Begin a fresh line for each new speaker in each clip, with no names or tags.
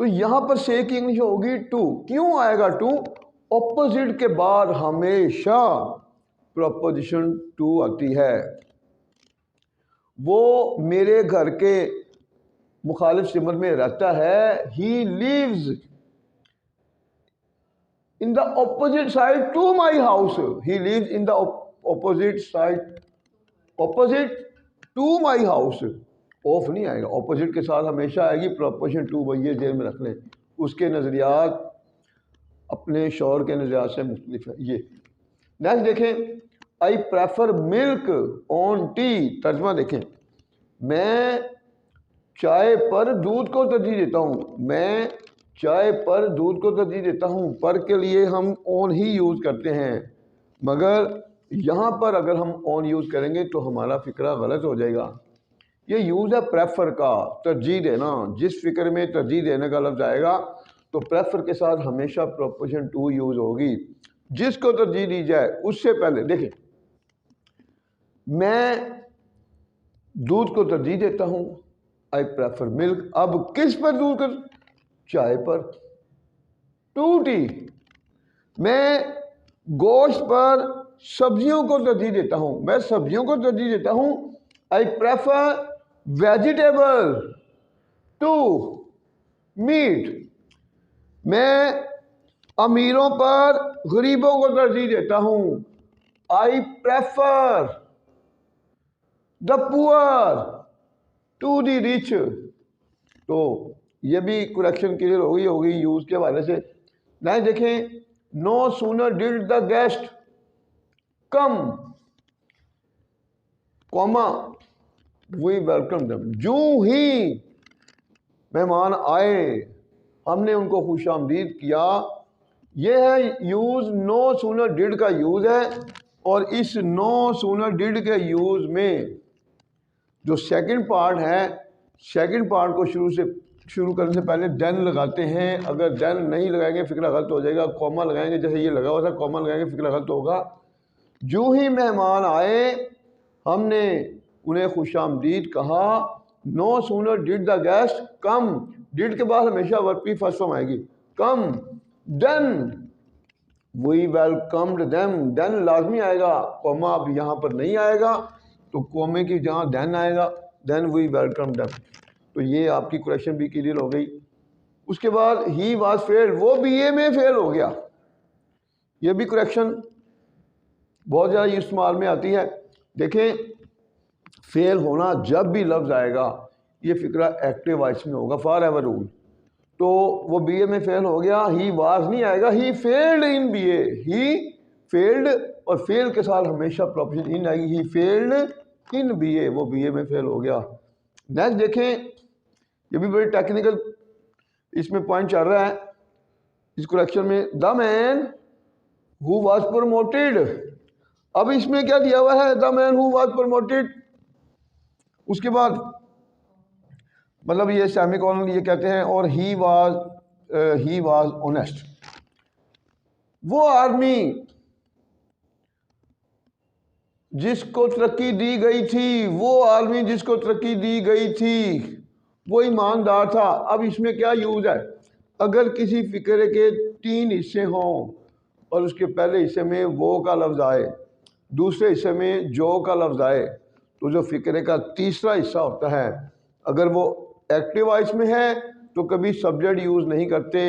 تو یہاں پر سے کی انگلش ہوگی ٹو. کیوں آئے گا ٹو؟ اپوزٹ کے بعد ہمیشہ پروپوزیشن ٹو آتی ہے. وہ میرے گھر کے مخالف سمت میں رہتا ہے. He lives in the opposite side to my house. He lives in the opposite side, opposite to my house. Of نہیں آئے گا، اپوزٹ کے ساتھ ہمیشہ آئے گی پروپوزیشن ٹو. وہ یہ ذہن میں رکھ لیں. اس کے نظریات اپنے شوہر کے نظریات سے مختلف ہے. یہ نیکسٹ دیکھیں، I prefer Malik on T. ترجمہ دیکھیں، میں چائے پر دودھ کو ترجیح دیتا ہوں. میں چائے پر دودھ کو ترجیح دیتا ہوں. پر کے لیے ہم آن ہی یوز کرتے ہیں، مگر یہاں پر اگر ہم آن یوز کریں گے تو ہمارا فکرہ غلط ہو جائے گا. یہ یوز ہے پریفر کا، ترجیح دینا. جس فکر میں ترجیح دینے کا لفظ آئے گا تو پریفر کے ساتھ ہمیشہ پروپوزیشن ٹو یوز ہوگی. جس کو ترجیح دی جائے اس سے پہلے دیکھیں، میں دودھ کو ترجیح دیتا ہوں. آئی پریفر ملک. اب کس پر دودھ کو؟ چائے پر. To T. میں گوشت پر سبزیوں کو ترجیح دیتا ہوں. میں سبزیوں کو ترجیح دیتا ہوں. I prefer vegetable to meat. میں امیروں پر غریبوں کو ترجیح دیتا ہوں. آئی پریفر دا پور ٹو دی ریچ. تو یہ بھی کریکشن کلیئر ہوگی یوز کے حوالے سے. نہیں دیکھیں، no sooner did the guest come comma we welcome them. جو ہی مہمان آئے ہم نے ان کو خوش آمدید کیا. یہ ہے یوز، نو سونر ڈڈ کا یوز ہے. اور اس نو سونر ڈڈ کے یوز میں جو سیکنڈ پارٹ ہے، سیکنڈ پارٹ کو شروع کرنے سے پہلے دین لگاتے ہیں. اگر دین نہیں لگائیں گے فکرہ غلط ہو جائے گا. کوما لگائیں گے، جیسے یہ لگا ہوا تھا، کوما لگائیں گے فکرہ غلط ہوگا. جو ہی مہمان آئے ہم نے انہیں خوش آمدید کہا. نو سونر ڈڈ دا گیسٹ کم. ڈڈ کے بعد ہمیشہ ورب کی فرسٹ فارم آئے گی. کم دین وی ویلکمڈ دیم. دین لازمی آئے گا، کوما اب یہاں پر نہیں آئے گا، تو کومے کی جہاں دین آئے گا دین وی ویلکم دیم. تو یہ آپ کی کریکشن بھی کلیئر ہو گئی. اس کے بعد ہی واز فیلڈ. وہ بی اے میں فیل ہو گیا. یہ بھی کریکشن بہت زیادہ استعمال میں آتی ہے. دیکھیں، فیل ہونا جب بھی لفظ آئے گا یہ فکرہ ایکٹیو وائس میں ہوگا. For ever rule. تو وہ بی اے میں فیل ہو گیا. ہی واز نہیں آئے گا، he failed in B A. He failed, اور فیل کے ساتھ ہمیشہ پروپوزیشن ان آئے گی. He failed in B A. وہ بی اے میں فیل ہو گیا. نیکسٹ دیکھیں، یہ بھی بڑی ٹیکنیکل اس میں پوائنٹ چل رہا ہے اس کریکشن میں. دا مین ہو واز پروموٹیڈ. اب اس میں کیا دیا ہوا ہے؟ The man who was promoted. اس کے بعد مطلب یہ سیمی کولن یہ کہتے ہیں، اور ہی واز اونیسٹ. وہ آدمی جس کو ترقی دی گئی تھی، وہ آدمی جس کو ترقی دی گئی تھی وہ ایماندار تھا. اب اس میں کیا یوز ہے؟ اگر کسی فقرے کے 3 حصے ہوں اور اس کے پہلے حصے میں وہ کا لفظ آئے، دوسرے حصے میں جو کا لفظ آئے، تو جو فقرے کا تیسرا حصہ ہوتا ہے اگر وہ ایکٹیو وائس میں ہے تو کبھی سبجیکٹ یوز نہیں کرتے.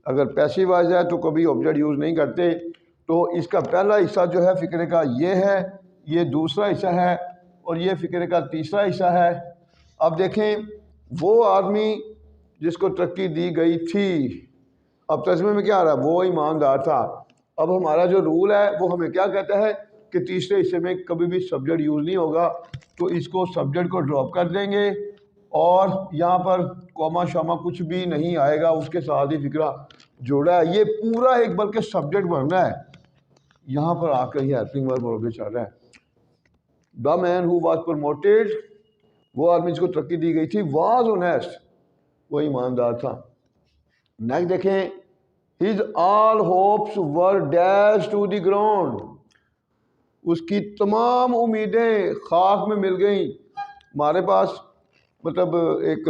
اگر پیسیو وائس ہے تو کبھی آبجیکٹ یوز نہیں کرتے. تو اس کا پہلا حصہ جو ہے فقرے کا یہ ہے، یہ دوسرا حصہ ہے، اور یہ فقرے کا تیسرا حصہ ہے. اب دیکھیں، وہ آدمی جس کو ترقی دی گئی تھی. اب ترجمے میں کیا آ رہا ہے؟ وہ ایماندار تھا. اب ہمارا جو رول ہے وہ ہمیں کیا کہتا ہے کہ تیسرے حصے میں کبھی بھی سبجیکٹ یوز نہیں ہوگا. تو اس کو سبجیکٹ کو ڈراپ کر دیں گے اور یہاں پر کوما شاما کچھ بھی نہیں آئے گا، اس کے ساتھ ہی فکرہ جوڑا ہے. یہ پورا ایک بلکہ سبجیکٹ بننا ہے. یہاں پر آ کر یہ ہیلپنگ ورب ہو کے چل رہا ہے. The man who was promoted. وہ آدمی جس کو ترقی دی گئی تھی. Was honest. وہ ایماندار تھا. نیکسٹ دیکھیں، his all hopes were dashed to the ground. اس کی تمام امیدیں خاک میں مل گئیں. ہمارے پاس مطلب ایک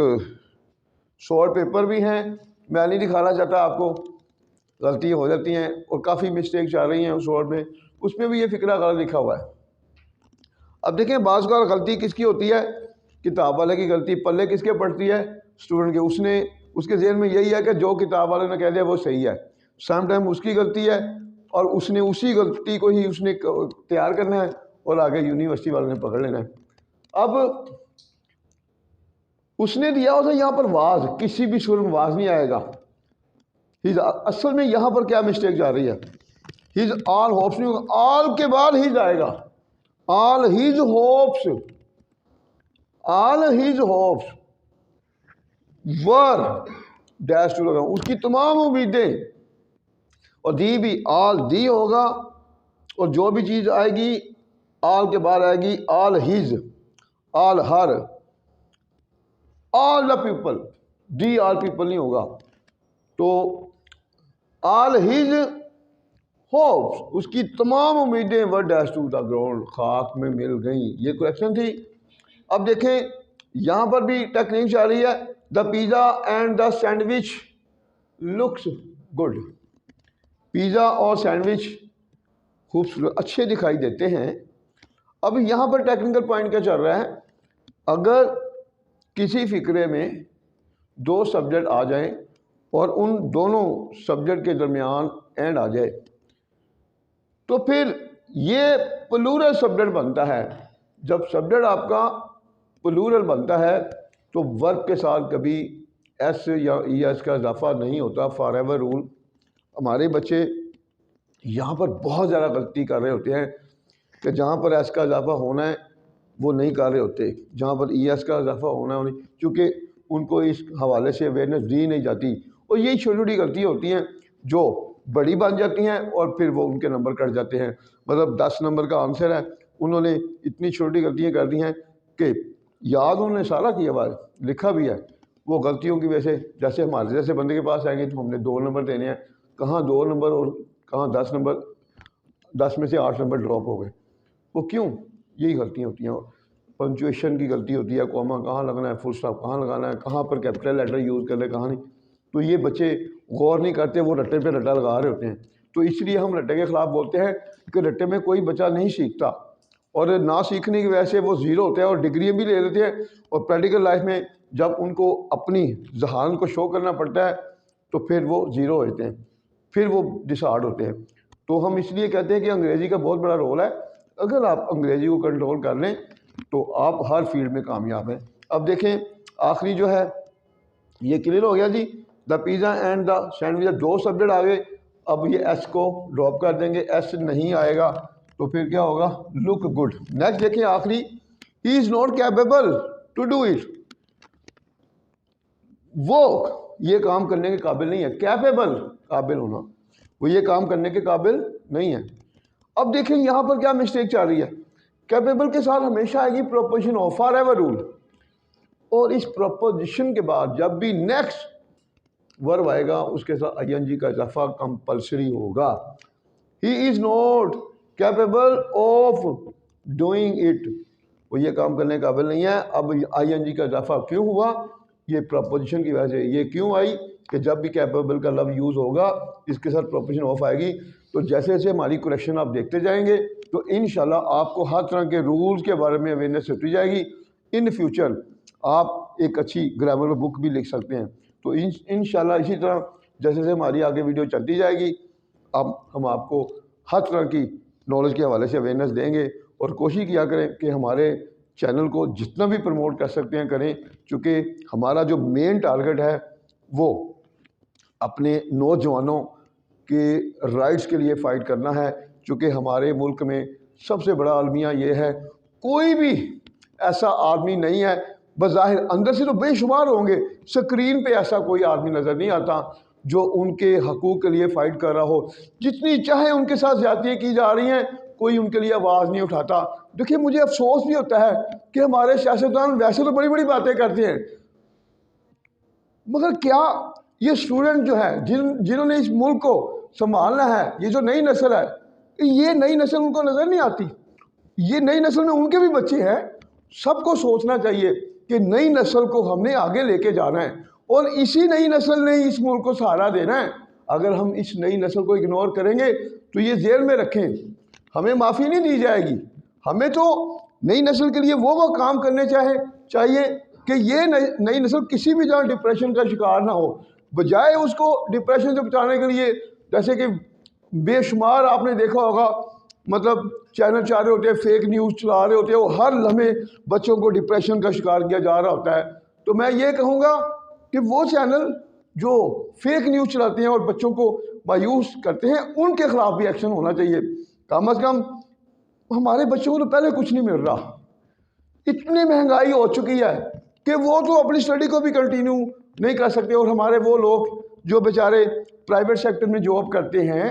شارٹ پیپر بھی ہیں میں نہیں دکھانا چاہتا آپ کو، غلطی ہو جاتی ہیں اور کافی مسٹیک چل رہی ہیں اس ورڈ میں، اس میں بھی یہ فقرہ غلط لکھا ہوا ہے۔ اب دیکھیں بعض کا غلطی کس کی ہوتی ہے، کتاب والے کی غلطی پلے کس کے پڑتی ہے، اسٹوڈنٹ کے، اس کے ذہن میں یہی ہے کہ جو کتاب والے نے کہہ دیا وہ صحیح ہے، سم ٹائم اس کی غلطی ہے اور اس نے اسی غلطی کو ہی اس نے تیار کرنا ہے اور آگے یونیورسٹی والے نے پکڑ لینا ہے۔ اب اس نے دیا ہوتا یہاں پر واز، کسی بھی صورت میں واز نہیں آئے گا، اصل میں یہاں پر کیا مسٹیک جا رہی ہے، ہیز آل ہوپس نہیں ہوگا، آل کے بعد ہیز آئے گا، all his hopes, all his hopes were dashed to لگا، اس کی تمام امیدیں، اور دی بھی آل دی ہوگا، اور جو بھی چیز آئے گی آل کے بعد آئے گی all his, all her, all the people, the all people نہیں ہوگا، تو آل ہیز ہوپس، اس کی تمام امیدیں ور ڈیش ٹو دا گراؤنڈ، خاک میں مل گئیں، یہ کریکشن تھی۔ اب دیکھیں یہاں پر بھی ٹیکنیک چل رہی ہے، the pizza and the sandwich looks good, pizza اور سینڈوچ خوبصورت اچھے دکھائی دیتے ہیں۔ اب یہاں پر ٹیکنیکل پوائنٹ کیا چل رہا ہے، اگر کسی فقرے میں دو سبجیکٹ آ جائیں اور ان دونوں سبجیکٹ کے درمیان اینڈ آ جائے تو پھر یہ پلورل سبجیکٹ بنتا ہے۔ جب سبجیکٹ آپ کا پلورل بنتا ہے تو ورب کے ساتھ کبھی ایس یا ای ایس کا اضافہ نہیں ہوتا، فار ایور رول۔ ہمارے بچے یہاں پر بہت زیادہ غلطی کر رہے ہوتے ہیں کہ جہاں پر ایس کا اضافہ ہونا ہے وہ نہیں کر رہے ہوتے، جہاں پر ای ایس کا اضافہ ہونا ہے کیونکہ ان کو اس حوالے سے اویئرنیس دی نہیں جاتی، اور یہی چھوٹی چھوٹی غلطی ہوتی ہیں جو بڑی بن جاتی ہیں اور پھر وہ ان کے نمبر کٹ جاتے ہیں۔ مطلب 10 نمبر کا آنسر ہے، انہوں نے اتنی چھوٹی غلطیاں کر دی ہیں کہ یاد انہوں نے سارا کیا ہوا ہے، لکھا بھی ہے، وہ غلطیوں کی وجہ سے جیسے ہمارے جیسے بندے کے پاس آئیں گے تو ہم نے 2 نمبر دینے ہیں، کہاں 2 نمبر اور کہاں 10 نمبر، 10 میں سے 8 نمبر ڈراپ ہو گئے۔ وہ کیوں؟ یہی غلطیاں ہوتی ہیں، پنچویشن کی غلطی ہوتی ہے، کوما کہاں لگنا ہے، فل اسٹاپ کہاں لگانا ہے، کہاں پر کیپٹل لیٹر یوز کرنا ہے کہاں نہیں، تو یہ بچے غور نہیں کرتے، وہ رٹے پہ رٹا لگا رہے ہوتے ہیں۔ تو اس لیے ہم رٹے کے خلاف بولتے ہیں کہ رٹے میں کوئی بچہ نہیں سیکھتا، اور نہ سیکھنے کی وجہ سے وہ زیرو ہوتے ہیں اور ڈگریاں بھی لے لیتے ہیں، اور پریکٹیکل لائف میں جب ان کو اپنی ذہانت کو شو کرنا پڑتا ہے تو پھر وہ زیرو ہو جاتے ہیں، پھر وہ ڈسہارڈ ہوتے ہیں۔ تو ہم اس لیے کہتے ہیں کہ انگریزی کا بہت بڑا رول ہے، اگر آپ انگریزی کو کنٹرول کر لیں تو آپ ہر فیلڈ میں کامیاب ہیں۔ اب دیکھیں آخری جو ہے یہ کلیئر ہو گیا جی، the pizza and the sandwich, 2 subject آ گئے، اب یہ ایس کو ڈراپ کر دیں گے، ایس نہیں آئے گا تو پھر کیا ہوگا، لک گڈ۔ نیکسٹ دیکھیں آخری، he is not capable to do it, وہ یہ کام کرنے کے قابل نہیں ہے، کیپیبل قابل ہونا، وہ یہ کام کرنے کے قابل نہیں ہے۔ اب دیکھیں یہاں پر کیا مسٹیک چل رہی ہے، کیپیبل کے ساتھ ہمیشہ آئے گی preposition of, for ever rule, اور اس پروپوزیشن کے بعد جب بھی نیکسٹ ورب آئے گا اس کے ساتھ آئی این جی کا اضافہ کمپلسری ہوگا۔ He is not capable of doing it, وہ یہ کام کرنے کے قابل نہیں ہے۔ اب آئی این جی کا اضافہ کیوں ہوا، یہ پروپوزیشن کی وجہ سے یہ کیوں آئی کہ جب بھی کیپیبل کا لفظ یوز ہوگا اس کے ساتھ پروپوزیشن آف آئے گی۔ تو جیسے جیسے ہماری کریکشن آپ دیکھتے جائیں گے تو انشاءاللہ آپ کو ہر طرح کے رولز کے بارے میں اویئرنیس ہوتی جائے گی، ان فیوچر آپ ایک اچھی گرامر بک بھی لکھ سکتے ہیں۔ تو انشاءاللہ اسی طرح جیسے جیسے ہماری آگے ویڈیو چلتی جائے گی اب ہم آپ کو ہر طرح کی نالج کے حوالے سے اویئرنیس دیں گے، اور کوشش کیا کریں کہ ہمارے چینل کو جتنا بھی پروموٹ کر سکتے ہیں کریں، چونکہ ہمارا جو مین ٹارگٹ ہے وہ اپنے نوجوانوں کے رائٹس کے لیے فائٹ کرنا ہے، چونکہ ہمارے ملک میں سب سے بڑا المیہ یہ ہے، کوئی بھی ایسا آدمی نہیں ہے، بظاہر اندر سے تو بے شمار ہوں گے، سکرین پہ ایسا کوئی آدمی نظر نہیں آتا جو ان کے حقوق کے لیے فائٹ کر رہا ہو۔ جتنی چاہے ان کے ساتھ زیادتیاں کی جا رہی ہیں، کوئی ان کے لیے آواز نہیں اٹھاتا۔ دیکھیے مجھے افسوس بھی ہوتا ہے کہ ہمارے سیاستدان ویسے تو بڑی بڑی باتیں کرتے ہیں، مگر کیا یہ اسٹوڈنٹ جو ہے جنہوں نے اس ملک کو سنبھالنا ہے، یہ جو نئی نسل ہے، یہ نئی نسل ان کو نظر نہیں آتی، یہ نئی نسل میں ان کے بھی بچے ہیں۔ سب کو سوچنا چاہیے کہ نئی نسل کو ہم نے آگے لے کے جانا ہے، اور اسی نئی نسل نے اس ملک کو سہارا دینا ہے۔ اگر ہم اس نئی نسل کو اگنور کریں گے تو یہ ذہن میں رکھیں، ہمیں معافی نہیں دی جائے گی۔ ہمیں تو نئی نسل کے لیے وہ کام کرنے چاہیے کہ یہ نئی نسل کسی بھی طرح ڈپریشن کا شکار نہ ہو، بجائے اس کو ڈپریشن سے بچانے کے لیے جیسے کہ بے شمار آپ نے دیکھا ہوگا مطلب چینل چاہ رہے ہوتے ہیں، فیک نیوز چلا رہے ہوتے ہیں، وہ ہر لمحے بچوں کو ڈپریشن کا شکار کیا جا رہا ہوتا ہے۔ تو میں یہ کہوں گا کہ وہ چینل جو فیک نیوز چلاتے ہیں اور بچوں کو مایوس کرتے ہیں ان کے خلاف بھی ایکشن ہونا چاہیے۔ کم از کم ہمارے بچوں کو تو پہلے کچھ نہیں مل رہا، اتنی مہنگائی ہو چکی ہے کہ وہ تو اپنی اسٹڈی کو بھی کنٹینیو نہیں کر سکتے، اور ہمارے وہ لوگ جو بیچارے پرائیویٹ سیکٹر میں جاب کرتے ہیں،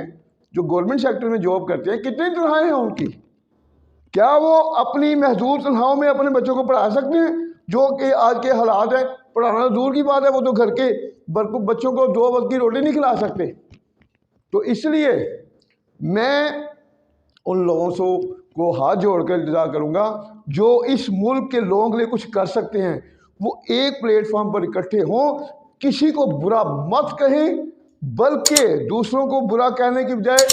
جو گورنمنٹ سیکٹر میں جاب کرتے ہیں، کتنی تنخواہیں ہیں ان کی؟ کیا وہ اپنی محدود تنخواہوں میں اپنے بچوں کو پڑھا سکتے ہیں؟ جو کہ آج کے حالات ہیں، پڑھانا دور کی بات ہے، وہ تو گھر کے بچوں کو 2 وقت کی روٹی نہیں کھلا سکتے۔ تو اس لیے میں ان لوگوں کو ہاتھ جوڑ کر التجا کروں گا جو اس ملک کے لوگوں کے لیے کچھ کر سکتے ہیں، وہ ایک پلیٹ فارم پر اکٹھے ہوں، کسی کو برا مت کہیں، بلکہ دوسروں کو برا کہنے کی بجائے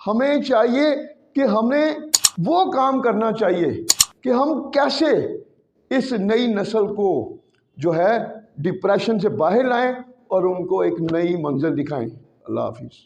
ہمیں چاہیے کہ ہمیں وہ کام کرنا چاہیے کہ ہم کیسے اس نئی نسل کو جو ہے ڈپریشن سے باہر لائیں اور ان کو ایک نئی منزل دکھائیں۔ اللہ حافظ۔